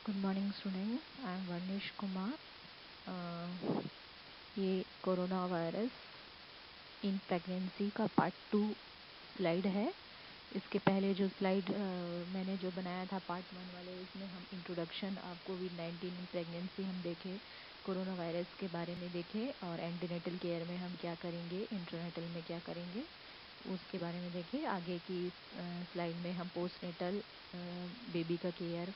Good morning student, I am Varnesh Kumar. ये corona virus in pregnancy का part 2 slide है। इसके पहले जो स्लाइड मैंने जो बनाया था पार्ट 1 वाले, उसमें हम introduction of covid in pregnancy हम देखे, कोरोना वायरस के बारे में देखे और एंटीनेटल केयर में हम क्या करेंगे, इंट्रानेटल में क्या करेंगे, उसके बारे में देखे। आगे की स्लाइड में हम पोस्टनेटल बेबी का care,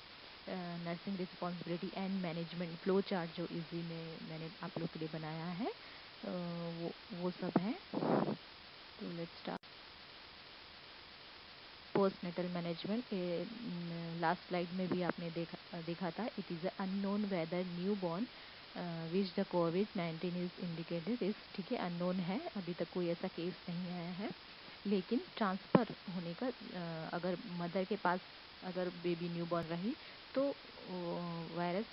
nursing responsibility and management flow chart जो इजी में मैंने आप लोग के लिए बनाया है, वो सब है। तो let's start. Postnatal management, last slide में भी आपने देखा था। It is unknown whether newborn which the कोविड-19 इज इंडिकेटेड इज, ठीक है, अननोन है, अभी तक कोई ऐसा केस नहीं आया है। लेकिन ट्रांसफ़र होने का, अगर मदर के पास अगर बेबी न्यू बॉर्न रही तो वायरस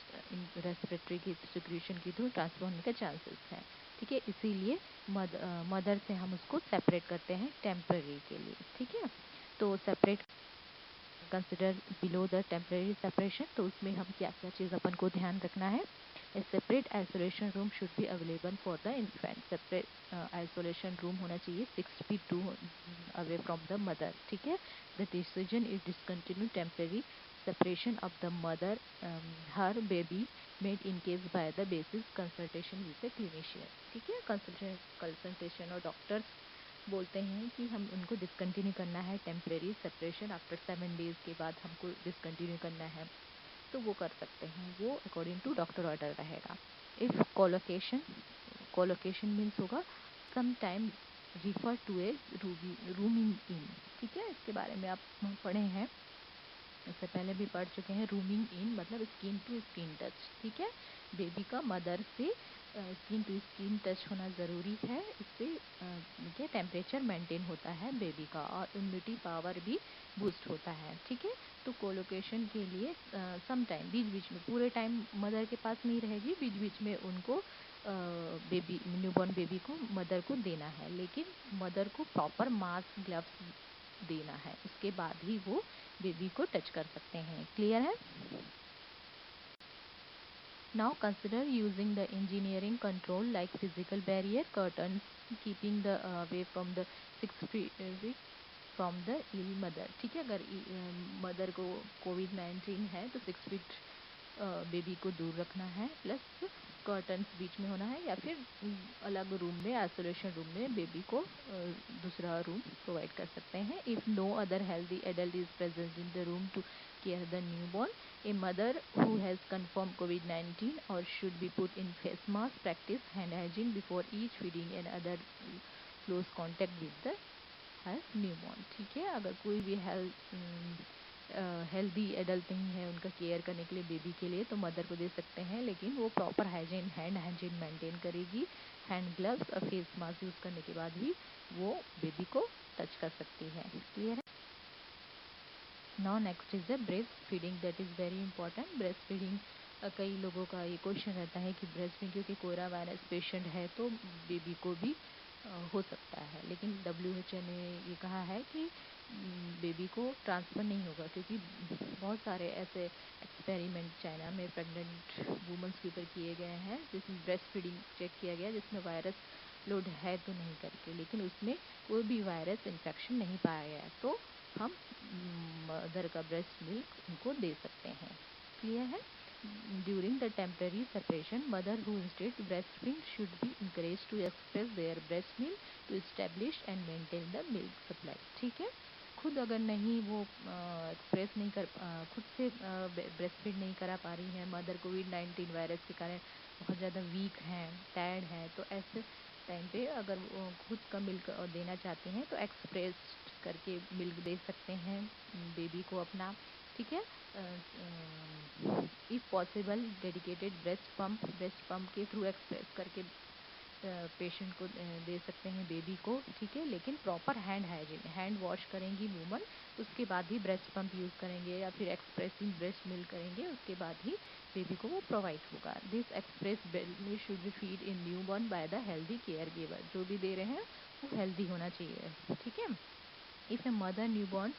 रेस्पिरेटरी की सिक्रीशन के थ्रू ट्रांसफर होने का चांसेस है, ठीक है। इसीलिए मदर से हम उसको सेपरेट करते हैं टेम्पररी के लिए, ठीक है। तो separate consider below the temporary separation, तो उसमें हम क्या क्या चीज़ अपन को ध्यान रखना है। ए separate isolation room should be available for the infant. Separate isolation room होना चाहिए 6 feet 2 away from the mother, ठीक है। The decision is discontinue temporary separation of the mother, her baby made in case by the basis consultation with the clinician, ठीक है। Consultation और doctors बोलते हैं कि हम उनको डिसकंटिन्यू करना है टेम्परेरी सेपरेशन, आफ्टर 7 days के बाद हमको डिसकंटिन्यू करना है, तो वो कर सकते हैं, वो अकॉर्डिंग टू डॉक्टर ऑर्डर रहेगा। इफ़ कोलोकेशन मीन्स होगा some time refer to a rooming in, ठीक है। इसके बारे में आप पढ़े हैं, इससे पहले भी पढ़ चुके हैं। रूमिंग इन मतलब स्किन टू स्किन टच, ठीक है। बेबी का मदर से स्किन टू स्किन टच होना ज़रूरी है। इससे क्या टेम्परेचर मेंटेन होता है बेबी का और इम्यूनिटी पावर भी बूस्ट होता है, ठीक है। तो कोलोकेशन के लिए सम टाइम, बीच बीच में, पूरे टाइम मदर के पास नहीं रहेगी, बीच बीच में उनको बेबी न्यूबॉर्न बेबी को मदर को देना है, लेकिन मदर को प्रॉपर मास्क ग्लव्स देना है, उसके बाद ही वो बेबी को टच कर सकते हैं। क्लियर है? Now consider using the engineering control like physical barrier, curtains, keeping the away from the 6 feet from the ill mother, ठीक है। अगर मदर को कोविड-19 है तो 6 feet बेबी को दूर रखना है, प्लस कर्टन्स बीच में होना है, या फिर अलग रूम में, आइसोलेशन रूम में बेबी को दूसरा रूम प्रोवाइड कर सकते हैं। If no other healthy adult is present in the room to care the newborn, a mother who has confirmed COVID-19 or should be put in face mask, practice hand hygiene before each feeding and other close contact with the her newborn, ठीक है। अगर कोई भी healthy adult नहीं है उनका care करने के लिए बेबी के लिए, तो मदर को दे सकते हैं, लेकिन वो proper hygiene, hand hygiene maintain करेगी। हैंड ग्लव्स और फेस मास्क यूज़ करने के बाद भी वो बेबी को टच कर सकती है। क्लियर है? Now next is the breast feeding, that is very important. Breast feeding, कई लोगों का ये क्वेश्चन रहता है कि ब्रेस्ट फीडिंग, क्योंकि कोरोना वायरस पेशेंट है तो बेबी को भी हो सकता है, लेकिन WHO ने ये कहा है कि बेबी को ट्रांसफ़र नहीं होगा, क्योंकि बहुत सारे ऐसे एक्सपेरिमेंट चाइना में प्रेग्नेंट वुमेंस के ऊपर किए गए हैं जिसमें ब्रेस्ट फीडिंग चेक किया गया, जिसमें वायरस लोड है तो नहीं करके, लेकिन उसमें कोई भी वायरस इन्फेक्शन नहीं पाया गया, तो हम मदर का ब्रेस्ट मिल्क उनको दे सकते हैं। क्लियर है? During the temporary separation, mother who instead breastfeed should be encouraged to express their breast milk to establish and maintain the milk supply, ठीक है। खुद अगर नहीं वो एक्सप्रेस नहीं कर खुद से ब्रेस्ट फीड नहीं करा पा रही है मदर, कोविड-19 वायरस के कारण बहुत ज़्यादा वीक हैं, टायर्ड है, तो ऐसे टाइम पे अगर वो खुद का मिल्क देना चाहते हैं तो एक्सप्रेस करके मिल्क दे सकते हैं बेबी को अपना, ठीक है। If possible dedicated breast pump के थ्रू एक्सप्रेस करके पेशेंट को दे सकते हैं बेबी को, ठीक है। लेकिन proper hand hygiene, hand wash करेंगी वूमन, उसके बाद ही ब्रेस्ट पंप यूज़ करेंगे या फिर एक्सप्रेसिंग ब्रेस्ट मिल्क करेंगे, उसके बाद ही बेबी को वो प्रोवाइड होगा। This express milk should be feed in new born by the healthy care giver, जो भी दे रहे हैं वो हेल्दी होना चाहिए, ठीक है। If a mother new born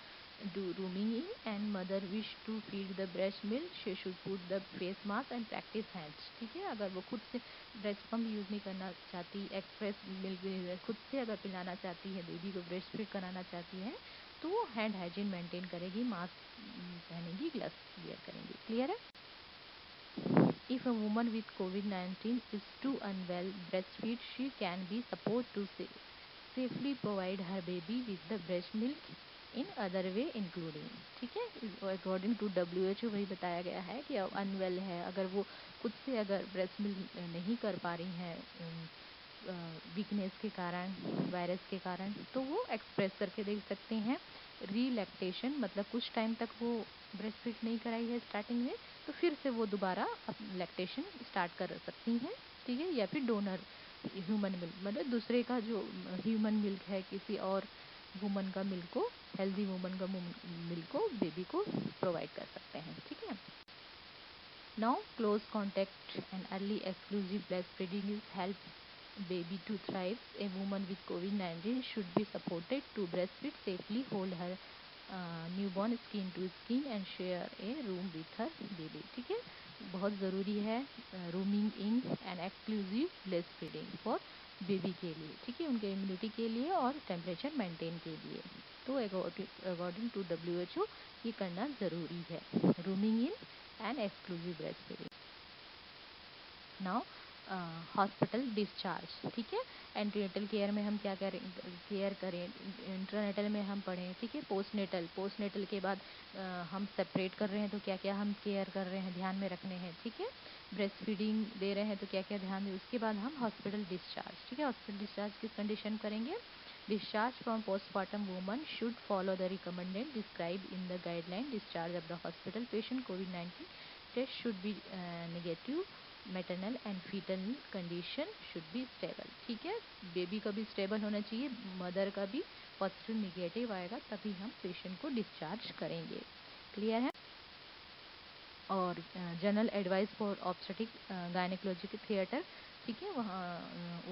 do rooming in and mother wish to feed the breast milk, she should put the face mask and practice hands. ठीक है, अगर वो खुद से ब्रेस्ट पम्प यूज़ नहीं करना चाहती, एक्सप्रेस मिल्क खुद से अगर पिलाना चाहती है, बेबी को ब्रेस्ट फीड कराना चाहती है, तो वो हैंड हाइजीन मेंटेन करेगी, मास्क पहनेगी, ग्लव्स वियर करेंगी. क्लियर है? If a woman with COVID-19 is too unwell breastfeed, she can be supported to safely provide her baby with the breast milk in other way including. ठीक है, according to WHO वही बताया गया है कि unwell है, अगर वो खुद से अगर ब्रेस्ट मिल्क नहीं कर पा रही हैं वीकनेस के कारण, वायरस के कारण, तो वो एक्सप्रेस करके देख सकते हैं. रीलैक्टेशन मतलब कुछ टाइम तक वो ब्रेस्ट फीड नहीं कराई है स्टार्टिंग में, तो फिर से वो दोबारा लैक्टेशन स्टार्ट कर सकती हैं. ठीक है, या फिर डोनर ह्यूमन मिल्क मतलब दूसरे का जो ह्यूमन मिल्क है, किसी और वुमन का मिल्क को, हेल्दी वुमन का मिल्क को बेबी को प्रोवाइड कर सकते हैं. ठीक है. Now, close contact and early exclusive breastfeeding is help baby to thrive. A woman with COVID-19 should be supported to breastfeed safely, hold her newborn skin to skin and share a room with her baby. ठीक है, बहुत ज़रूरी है rooming in and exclusive breast feeding for baby के लिए. ठीक है, उनके इम्यूनिटी के लिए और टेम्परेचर मेंटेन के लिए. तो अकॉर्डिंग टू WHO ये करना ज़रूरी है, rooming in and exclusive breast feeding. Now hospital discharge. ठीक है, एंटीनेटल केयर में हम क्या केयर करें, इंटरनेटल में हम पढ़ें. ठीक है, पोस्टनेटल के बाद हम सेपरेट कर रहे हैं तो क्या क्या हम केयर कर रहे हैं, ध्यान में रखने हैं. ठीक है, ब्रेस्ट फीडिंग दे रहे हैं तो क्या क्या ध्यान दें. उसके बाद हम हॉस्पिटल डिस्चार्ज. ठीक है, हॉस्पिटल डिस्चार्ज किस कंडीशन करेंगे. Discharge from postmortem woman should follow the recommended describe in the guideline. Discharge of the hospital patient COVID-19 test should be negative, maternal and foetal condition should be stable. ठीक है, baby का भी stable होना चाहिए, mother का भी positive negative आएगा तभी हम पेशेंट को डिस्चार्ज करेंगे. क्लियर है. और general advice for obstetric gynaecologic theatre. ठीक है, वहाँ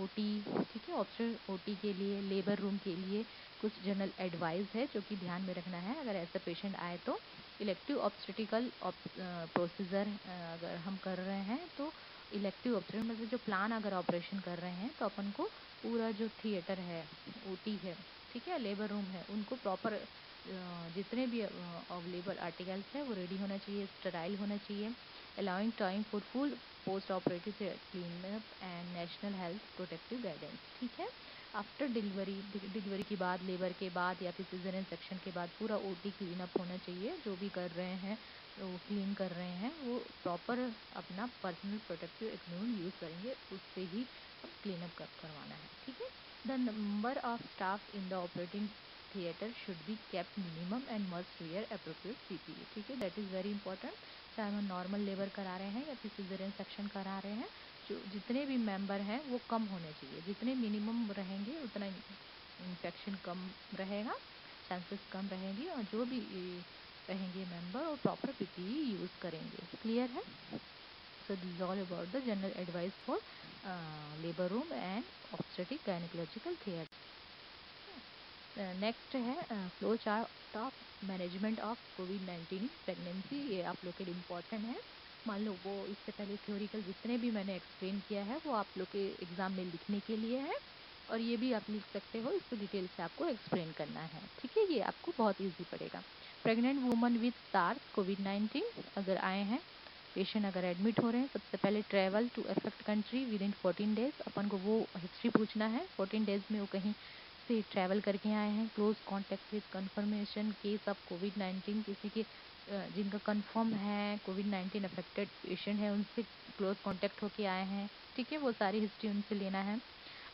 OT. ठीक है, OT के लिए, लेबर रूम के लिए कुछ जनरल एडवाइस है जो कि ध्यान में रखना है अगर ऐसा पेशेंट आए तो. इलेक्टिव ऑब्स्टेटिकल प्रोसीजर अगर हम कर रहे हैं तो इलेक्टिव ऑब्स्टेटिक मतलब जो प्लान अगर ऑपरेशन कर रहे हैं तो अपन को पूरा जो थिएटर है, OT है, ठीक है, लेबर रूम है, उनको प्रॉपर जितने भी अवेलेबल आर्टिकल्स है वो रेडी होना चाहिए, स्टराइल होना चाहिए. Allowing time for full post operative clean up and national health protective guidance. ठीक है, आफ्टर डिलीवरी के बाद, लेबर के बाद या फिर सिजेरियन सेक्शन के बाद पूरा OT क्लीन अप होना चाहिए. जो भी कर रहे हैं वो क्लीन कर रहे हैं वो प्रॉपर अपना पर्सनल प्रोटेक्टिव इक्विपमेंट यूज़ करेंगे, उससे ही क्लीन अप करवाना है. ठीक है. The number of staff in the operating theatre should be kept minimum and must where appropriate PPE. ठीक है, दैट इज़ वेरी इंपॉर्टेंट. चाहे हम नॉर्मल लेबर करा रहे हैं या फिर सिजेरियन सेक्शन करा रहे हैं, जो जितने भी मेंबर हैं वो कम होने चाहिए. जितने मिनिमम रहेंगे उतना इन्फेक्शन कम रहेगा, चांसेस कम रहेंगी, और जो भी रहेंगे मेंबर और प्रॉपर PPE यूज़ करेंगे. क्लियर है. So this is all about the general advice for labor room and obstetric gynecological theatre. Next है flow chart of management of COVID-19 in pregnancy. ये आप लोग के लिए इम्पॉर्टेंट है. मान लो वो इससे पहले थ्योरिकल जितने भी मैंने एक्सप्लेन किया है वो आप लोग के एग्जाम में लिखने के लिए है, और ये भी आप लिख सकते हो, इसको डिटेल से आपको एक्सप्लेन करना है. ठीक है, ये आपको बहुत ईजी पड़ेगा. Pregnant woman with SARS COVID-19 अगर आए हैं, पेशेंट अगर एडमिट हो रहे हैं, सबसे पहले travel to affect country within 14 days. अपन को वो हिस्ट्री पूछना है, 14 डेज में वो कहीं से ट्रैवल करके आए हैं. Close contact with confirmation case of COVID-19, किसी के जिनका कंफर्म है COVID-19 अफेक्टेड पेशेंट है, उनसे क्लोज कॉन्टेक्ट होके आए हैं. ठीक है, वो सारी हिस्ट्री उनसे लेना है.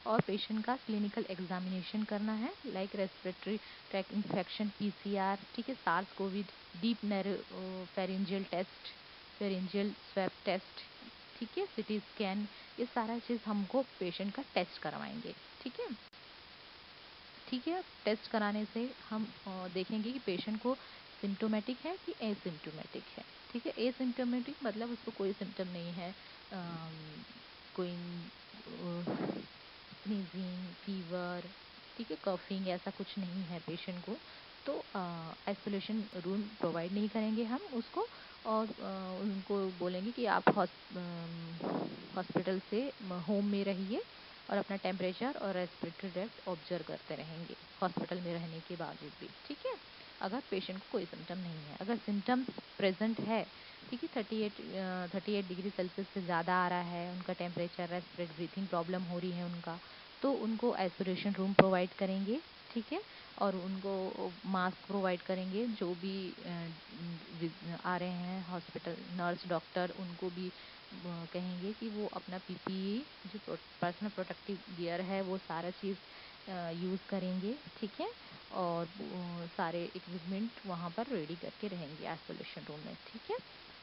और पेशेंट का क्लिनिकल एग्जामिनेशन करना है, like respiratory tract infection PCR. ठीक है, SARS COVID, deep narrow pharyngeal test, pharyngeal swab test. ठीक है, CT स्कैन, ये सारा चीज़ हमको पेशेंट का टेस्ट करवाएंगे. ठीक है. ठीक है, टेस्ट कराने से हम देखेंगे कि पेशेंट को सिम्टोमेटिक है कि एसिम्टोमेटिक है. ठीक है, एसिम्टोमेटिक मतलब उसको कोई सिम्टम नहीं है, कोई स्नीजिंग, फीवर, ठीक है, कफिंग, ऐसा कुछ नहीं है पेशेंट को. तो आइसोलेशन रूम प्रोवाइड नहीं करेंगे हम उसको, और उनको बोलेंगे कि आप हॉस्पिटल से होम में रहिए और अपना टेम्परेचर और रेस्पिरेटरी रेट ऑब्जर्व करते रहेंगे हॉस्पिटल में रहने के बावजूद भी। ठीक है, अगर पेशेंट को कोई सिम्टम नहीं है, अगर सिम्टम्स प्रेजेंट है, ठीक है, 38 डिग्री सेल्सियस से ज़्यादा आ रहा है उनका टेम्परेचर, रेस्पिरेट ब्रीथिंग प्रॉब्लम हो रही है उनका, तो उनको आइसोलेशन रूम प्रोवाइड करेंगे। ठीक है, और उनको मास्क प्रोवाइड करेंगे, जो भी आ रहे हैं हॉस्पिटल नर्स डॉक्टर उनको भी कहेंगे कि वो अपना पीपीई जो पर्सनल प्रोटेक्टिव गियर है वो सारा चीज़ यूज़ करेंगे। ठीक है, और सारे इक्विपमेंट वहाँ पर रेडी करके रहेंगे आइसोलेशन रूम में। ठीक है,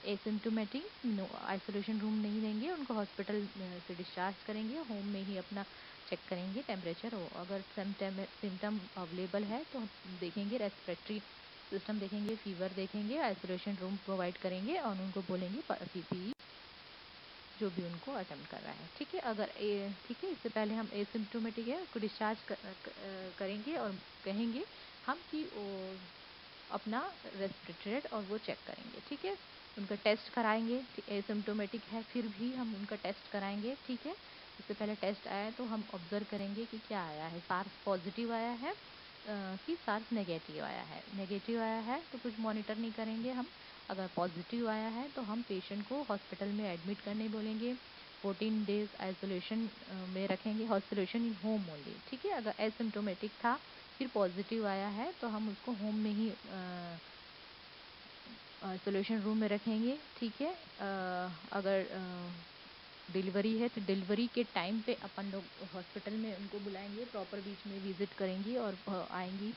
एसिम्टोमेटिक नो आइसोलेशन रूम नहीं देंगे, उनको हॉस्पिटल से डिस्चार्ज करेंगे, होम में ही अपना चेक करेंगे टेम्परेचर हो, अगर सिम्टम अवेलेबल है तो देखेंगे, रेस्पिरेटरी सिस्टम देखेंगे, फीवर देखेंगे, आइसोलेशन रूम प्रोवाइड करेंगे और उनको बोलेंगे पीपीई जो भी उनको अटेम्प्ट कर रहा है। ठीक है, अगर ठीक है, इससे पहले हम एसिम्टोमेटिक है उसको डिस्चार्ज करेंगे और कहेंगे हम कि अपना रेस्पिरेटरी रेट और वो चेक करेंगे। ठीक है, उनका टेस्ट कराएंगे, एसिम्टोमेटिक है फिर भी हम उनका टेस्ट कराएंगे। ठीक है, इससे पहले टेस्ट आया है तो हम ऑब्जर्व करेंगे कि क्या आया है, सार्स पॉजिटिव आया है कि सार्स नेगेटिव आया है। नेगेटिव आया है तो कुछ मॉनिटर नहीं करेंगे हम, अगर पॉजिटिव आया है तो हम पेशेंट को हॉस्पिटल में एडमिट करने बोलेंगे, 14 डेज आइसोलेशन में रखेंगे, आइसोलेशन इन होम ओनली। ठीक है, अगर एसिम्टोमेटिक था फिर पॉजिटिव आया है तो हम उसको होम में ही आइसोलेशन रूम में रखेंगे। ठीक है, अगर डिलीवरी है तो डिलीवरी के टाइम पे अपन लोग हॉस्पिटल में उनको बुलाएंगे, प्रॉपर बीच में विजिट करेंगी और आएंगी,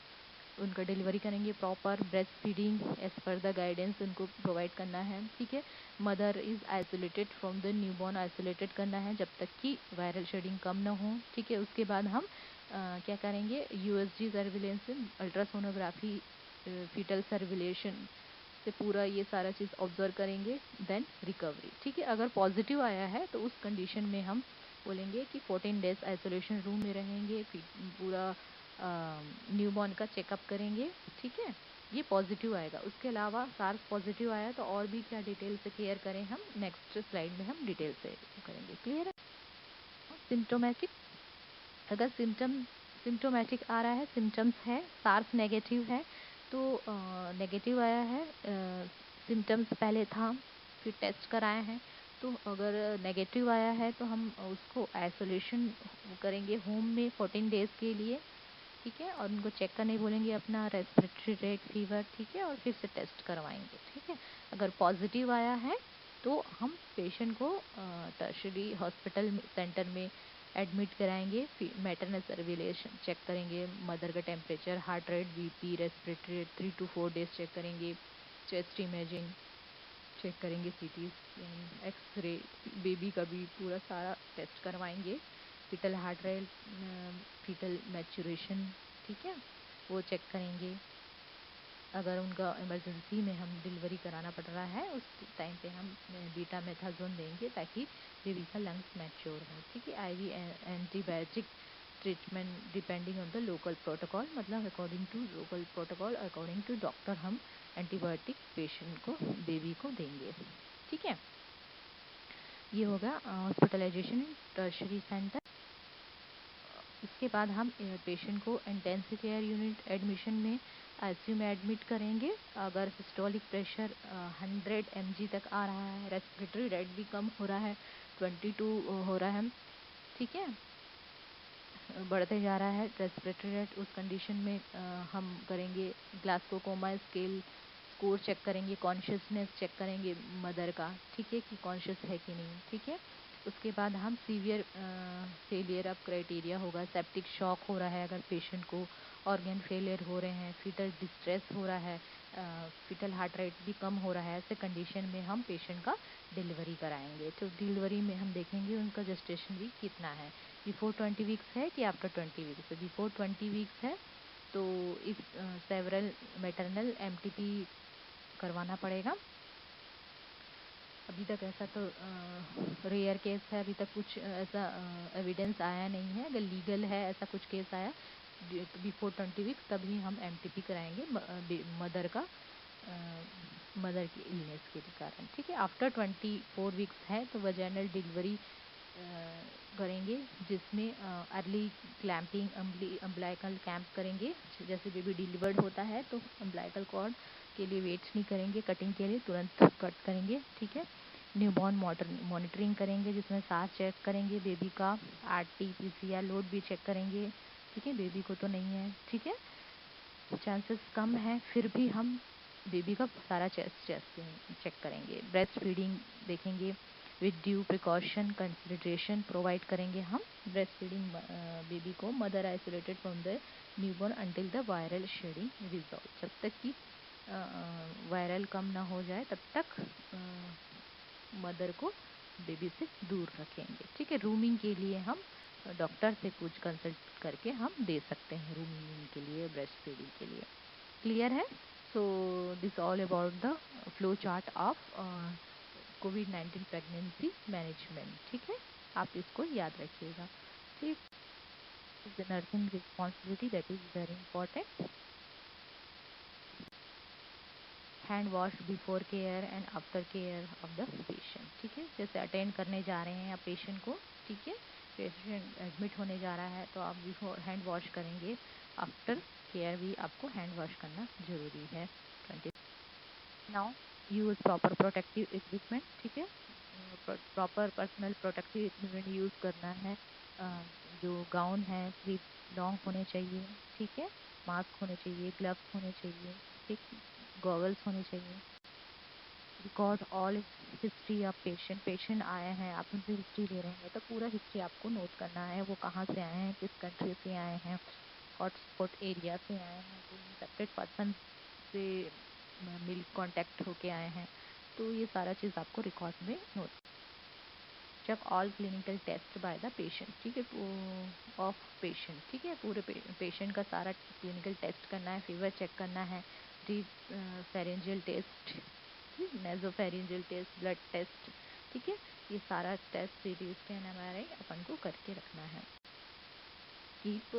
उनका डिलीवरी करेंगे, proper breast feeding as per the guidance उनको प्रोवाइड करना है। ठीक है, mother is isolated from the newborn, isolated करना है जब तक कि वायरल शेडिंग कम ना हो। ठीक है, उसके बाद हम क्या करेंगे, यूएसजी सर्विलेंस, अल्ट्रासोनोग्राफी, फीटल सर्विलेशन से पूरा ये सारा चीज़ ऑब्जर्व करेंगे, देन रिकवरी। ठीक है, अगर पॉजिटिव आया है तो उस कंडीशन में हम बोलेंगे कि 14 डेज आइसोलेशन रूम में रहेंगे, फिर पूरा न्यूबॉर्न का चेकअप करेंगे। ठीक है, ये पॉजिटिव आएगा। उसके अलावा सार्स पॉजिटिव आया तो और भी क्या डिटेल से केयर करें हम नेक्स्ट स्लाइड में हम डिटेल से करेंगे। क्लियर है? सिम्टोमेटिक, अगर सिम्टोमेटिक आ रहा है, सिम्टम्स है, सार्स नेगेटिव है तो नेगेटिव आया है, सिम्टम्स पहले था फिर टेस्ट कराए हैं, तो अगर नेगेटिव आया है तो हम उसको आइसोलेशन करेंगे होम में 14 डेज़ के लिए। ठीक है, और उनको चेक करने बोलेंगे अपना रेस्पिरेटरी रेट, फीवर। ठीक है, और फिर से टेस्ट करवाएंगे। ठीक है, अगर पॉजिटिव आया है तो हम पेशेंट को टर्शरी हॉस्पिटल सेंटर में एडमिट कराएंगे, फिर मैटरनल सर्विलेशन चेक करेंगे, मदर का temperature, heart rate, BP, respiratory rate 3 to 4 days check करेंगे, चेस्ट इमेजिंग चेक करेंगे, सीटी स्कैन, एक्सरे, बेबी का भी पूरा सारा टेस्ट करवाएंगे, foetal heart rate, foetal maturation. ठीक है, वो चेक करेंगे। अगर उनका इमरजेंसी में हम डिलीवरी कराना पड़ रहा है उस टाइम पे हम बीटा मेथाजोन देंगे ताकि बेबी का लंग्स मैच्योर हो। ठीक है, IV antibiotic treatment depending on the local protocol, मतलब according to local protocol, according to doctor हम एंटीबायोटिक पेशेंट को, बेबी को देंगे। ठीक है, ये होगा हॉस्पिटलाइजेशन इन टर्शरी सेंटर। इसके बाद हम पेशेंट को इंटेंसिव केयर यूनिट एडमिशन में आईसीयू में एडमिट करेंगे। अगर सिस्टोलिक प्रेशर 100 mg तक आ रहा है, रेस्पिरेटरी रेट भी कम हो रहा है, 22 हो रहा है। ठीक है, बढ़ते जा रहा है रेस्पिरेटरी रेट, उस कंडीशन में हम करेंगे ग्लासको कोमा स्केल स्कोर चेक करेंगे, कॉन्शियसनेस चेक करेंगे मदर का। ठीक है, कि कॉन्शियस है कि नहीं। ठीक है, उसके बाद हम सीवियर फेलियर ऑफ क्राइटेरिया होगा, सेप्टिक शॉक हो रहा है अगर पेशेंट को, ऑर्गन फेलियर हो रहे हैं, फीटल डिस्ट्रेस हो रहा है, फीटल हार्ट रेट भी कम हो रहा है, ऐसे कंडीशन में हम पेशेंट का डिलीवरी कराएंगे। तो डिलीवरी में हम देखेंगे उनका जेस्टेशन वीक कितना है, बिफोर 20 वीक्स है कि आफ्टर 20 वीक्स है। बिफोर 20 वीक्स है तो इस सेवरल मैटरनल एमटीपी करवाना पड़ेगा। अभी तक ऐसा तो रेयर केस है, अभी तक कुछ ऐसा एविडेंस आया नहीं है। अगर लीगल है ऐसा कुछ केस आया बिफोर 20 वीक्स तभी हम एमटीपी कराएंगे मदर का, मदर की इलनेस के कारण। ठीक है, आफ्टर 24 वीक्स है तो वजाइनल डिलीवरी करेंगे, जिसमें अर्ली क्लैंपिंग अम्बलाइकल कैंप करेंगे। जैसे बेबी डिलीवर्ड होता है तो अम्बलाइकल कॉर्ड के लिए वेट नहीं करेंगे, कटिंग के लिए तुरंत कट करेंगे। ठीक है, न्यूबॉर्न मॉनिटरिंग करेंगे, जिसमें सांस चेक करेंगे, बेबी का RT-PCR लोड भी चेक करेंगे। ठीक है, बेबी को तो नहीं है। ठीक है, चांसेस कम है फिर भी हम बेबी का सारा चेस्ट चेक करेंगे। ब्रेस्ट फीडिंग देखेंगे, with due precaution consideration provide करेंगे हम ब्रेस्ट फीडिंग बेबी को। Mother isolated from the newborn until the viral shedding resolve. जब तक कि वायरल कम ना हो जाए तब तक मदर को बेबी से दूर रखेंगे। ठीक है, रूमिंग के लिए हम डॉक्टर से कुछ कंसल्ट करके हम दे सकते हैं रूमिंग के लिए, ब्रेस्ट फीडिंग के लिए। क्लियर है? So this all about the flow chart of covid pregnancy management. ठीक है, आप इसको याद रखिएगा। ठीक, the nursing responsibility that is very important. Hand wash before care and after care of the patient. ठीक है, जैसे अटेंड करने जा रहे हैं आप पेशेंट को, ठीक है, पेशेंट एडमिट होने जा रहा है तो आप बिफोर हैंड वॉश करेंगे, आफ्टर केयर भी आपको हैंड वॉश करना जरूरी है। 20 now use proper protective equipment. ठीक है, proper personal protective equipment use करना है। जो गाउन है स्लीव लॉन्ग होने चाहिए। ठीक है, मास्क होने चाहिए, ग्लव्स होने चाहिए, ठीक, गॉगल्स होने चाहिए। Record all history of patient आए हैं, आप उनसे हिस्ट्री ले रहे हैं तो पूरा हिस्ट्री आपको नोट करना है। वो कहाँ से आए हैं, किस कंट्री से आए हैं, हॉटस्पॉट एरिया से आए हैं, कोई इन्फेक्टेड पर्सन से मिल कांटेक्ट होके आए हैं, तो ये सारा चीज़ आपको रिकॉर्ड में note. Check all clinical test by the patient. ठीक है, ऑफ पेशेंट। ठीक है, पूरे पेशेंट का सारा क्लिनिकल टेस्ट करना है, फीवर चेक करना है, pharyngeal test, nasopharyngeal test, blood test. ठीक है, ये सारा टेस्ट सीटी स्कैन MRI अपन को करके रखना है। कीप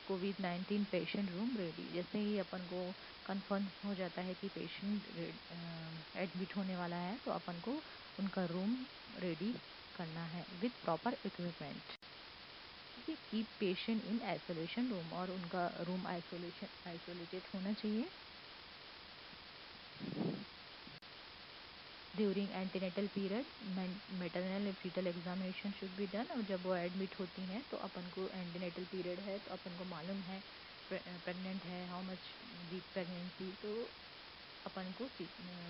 कोविड-19 पेशेंट रूम रेडी। जैसे ही अपन को कंफर्म हो जाता है कि पेशेंट एडमिट होने वाला है तो अपन को उनका रूम रेडी करना है विथ प्रॉपर इक्विपमेंट। ठीक है, keep patient in isolation room, और उनका रूम आइसोलेटेड होना चाहिए। During antenatal period maternal foetal examination should be done. और जब वो एडमिट होती हैं तो अपन को एंटीनेटल पीरियड है तो अपन को मालूम है प्रेग्नेंट है, हाउ मच वीक प्रेगनेंसी, तो अपन को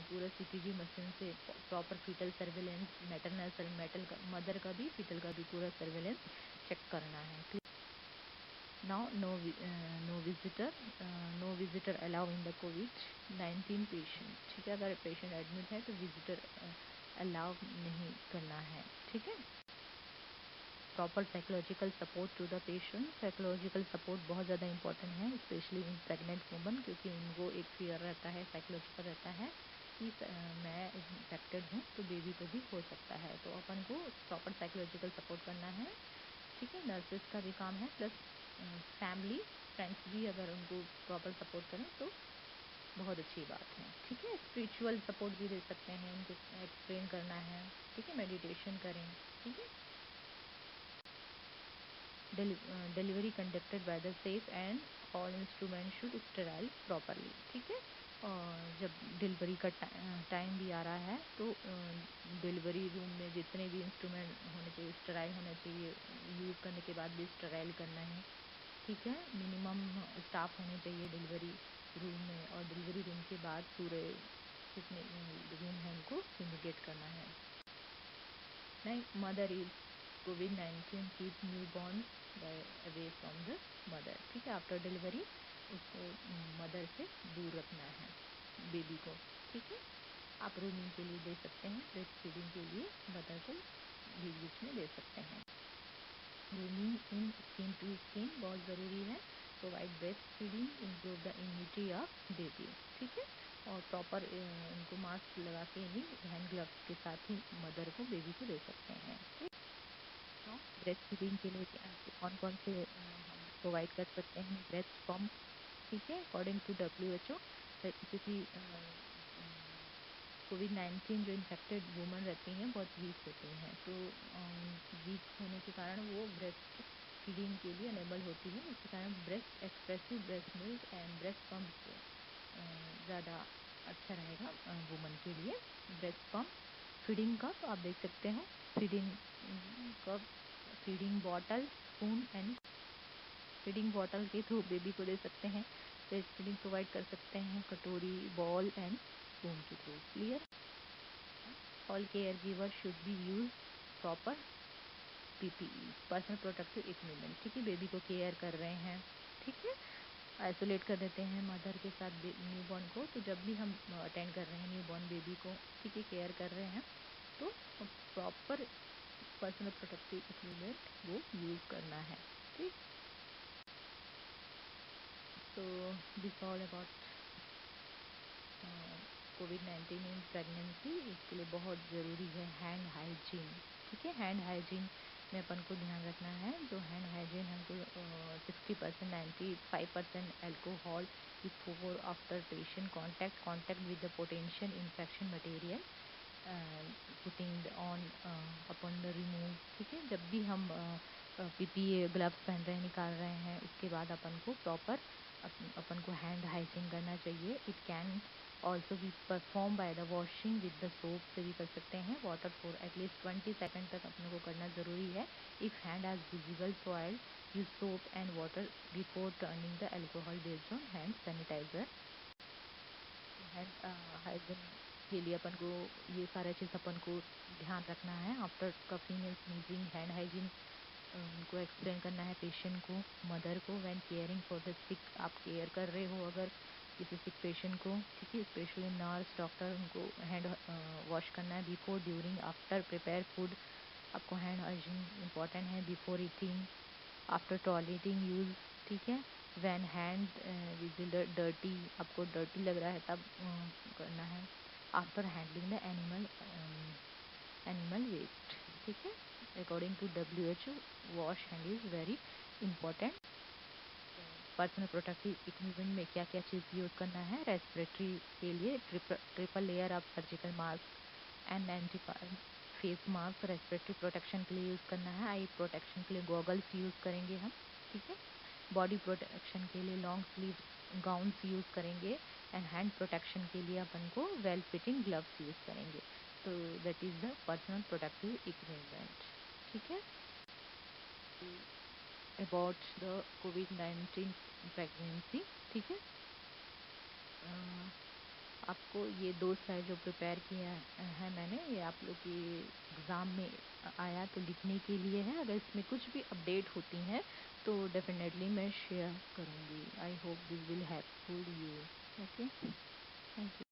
पूरा CTG मशीन से proper foetal surveillance, maternal mother का भी फीटल का भी पूरा सर्विलेंस चेक करना है। Now no visitor allow in the कोविड-19 पेशेंट। ठीक है, अगर पेशेंट एडमिट है तो विजिटर अलाउ नहीं करना है। ठीक है, proper psychological support to the patient. Psychological support बहुत ज़्यादा इंपॉर्टेंट है, स्पेशली इन प्रेग्नेंट वुमन, क्योंकि उनको एक फियर रहता है, साइकोलॉजिकल रहता है कि मैं इन्फेक्टेड हूँ तो बेबी को भी हो सकता है, तो अपन को प्रॉपर साइकोलॉजिकल सपोर्ट करना है। ठीक है, नर्सेस का भी काम है, प्लस फैमिली फ्रेंड्स भी अगर उनको प्रॉपर सपोर्ट करें तो बहुत अच्छी बात है। ठीक है, स्पिरिचुअल सपोर्ट भी दे सकते हैं, उनको एक्सप्लेन करना है। ठीक है, मेडिटेशन करें। ठीक है, delivery conducted by the safe and all instrument should sterile properly. ठीक है, और जब डिलीवरी का टाइम भी आ रहा है तो डिलीवरी रूम में जितने भी इंस्ट्रूमेंट होने चाहिए स्टेराइल होना चाहिए, यूज़ करने के बाद भी स्टेराइल करना है। ठीक है, मिनिमम स्टाफ होने चाहिए डिलीवरी रूम में, और डिलीवरी रूम के बाद पूरे जितने रूम है उनको फ्यूमिगेट करना है। नहीं, mother is covid keep new born away from the mother. ठीक है, आफ्टर डिलीवरी उसको मदर से दूर रखना है बेबी को। ठीक है, आप रूमिंग के लिए दे सकते हैं, ब्रेस्ट फीडिंग के लिए मदर को बीच बीच में दे सकते हैं। Rooming in skin to skin बहुत ज़रूरी है। Provide breast feeding, improve the immunity of baby. ठीक है, और प्रॉपर उनको मास्क लगा के ही, हैंड ग्लव्स के साथ ही मदर को बेबी को दे सकते हैं। ठीक, ब्रेस्ट फीडिंग के लिए कौन कौन से हम प्रोवाइड कर सकते हैं ब्रेस्ट पम्प, ठीक है, अकॉर्डिंग टू WHO। क्योंकि कोविड-19 जो इन्फेक्टेड वुमन रहती हैं बहुत वीक होती हैं, तो वीक होने के कारण वो ब्रेस्ट फीडिंग के लिए अनेबल होती है। इसके कारण breast expressive breast milk and breast pump ज़्यादा अच्छा रहेगा वुमन के लिए। ब्रेस्ट पम्प, फीडिंग कप आप देख सकते हो, feeding cup, feeding bottle, spoon and feeding bottle के थ्रू बेबी को दे सकते हैं, ब्रेस्ट फीडिंग प्रोवाइड कर सकते हैं कटोरी, बॉल एंड स्पून के through. Clear? All care giver should be use proper PPE, personal protective equipment, ठीक है, बेबी को केयर कर रहे हैं, ठीक है, आइसोलेट कर देते हैं मदर के साथ न्यूबॉर्न को। तो जब भी हम अटेंड कर रहे हैं न्यूबॉर्न बेबी को, ठीक है, केयर कर रहे हैं, तो प्रॉपर पर्सनल प्रोटेक्टिव इक्विपमेंट वो यूज़ करना है, ठीक। तो this all about covid in pregnancy. इसके लिए बहुत ज़रूरी है हैंड हाइजीन, ठीक है, हैंड हाइजीन में अपन को ध्यान रखना है। जो हैंड हाइजीन हमको 60% 95% alcohol before after patient contact with the potential infection material putting on upon the remove, ठीक है, जब भी हम PPE ग्लव्स पहन रहे हैं, निकाल रहे हैं, उसके बाद अपन को प्रॉपर अपन को हैंड हाइजीन करना चाहिए। It can also be perform by the washing with the soap से भी कर सकते हैं। वाटर फॉर एटलीस्ट 20 सेकेंड तक अपने को करना ज़रूरी है। If hand has visible soil, use soap and water before turning the alcohol based on hand sanitizer. Hand hygiene के लिए अपन को ये सारे चीज़ अपन को ध्यान रखना है। After coughing and sneezing, hand hygiene उनको एक्सप्लेन करना है पेशेंट को, मदर को। व्हेन केयरिंग फॉर द सिक, आप केयर कर रहे हो अगर किसी सिक पेशेंट को, ठीक है, स्पेशली नर्स डॉक्टर, उनको हैंड वॉश करना है before, during, after prepare food. आपको हैंड हाइजीन इंपॉर्टेंट है। Before eating, after toileting use, ठीक है, व्हेन हैंड विजिबल डर्टी, आपको डर्टी लग रहा है तब करना है। After handling the animal waste, ठीक है, according to WHO wash hand is very important. Personal protective equipment में क्या क्या चीज़ यूज़ करना है? रेस्पिरेटरी के लिए triple layer of surgical mask and anti face mask respiratory protection के लिए यूज़ करना है। आई प्रोटेक्शन के लिए गॉगल्स यूज़ करेंगे हम, ठीक है। बॉडी प्रोटेक्शन के लिए लॉन्ग स्लीव्स गाउन्स यूज़ करेंगे एंड हैंड प्रोटेक्शन के लिए अपन को वेल फिटिंग ग्लव्स यूज़ करेंगे। तो that is the personal protective equipment, ठीक है। अबाउट द कोविड-19 प्रेगनेंसी, ठीक है। आपको ये 2 स्लाइड जो प्रिपेयर किया है मैंने, ये आप लोग के एग्ज़ाम में आया तो लिखने के लिए है। अगर इसमें कुछ भी अपडेट होती हैं तो डेफिनेटली मैं शेयर करूँगी। I hope this will helpful you. Okay, thank you.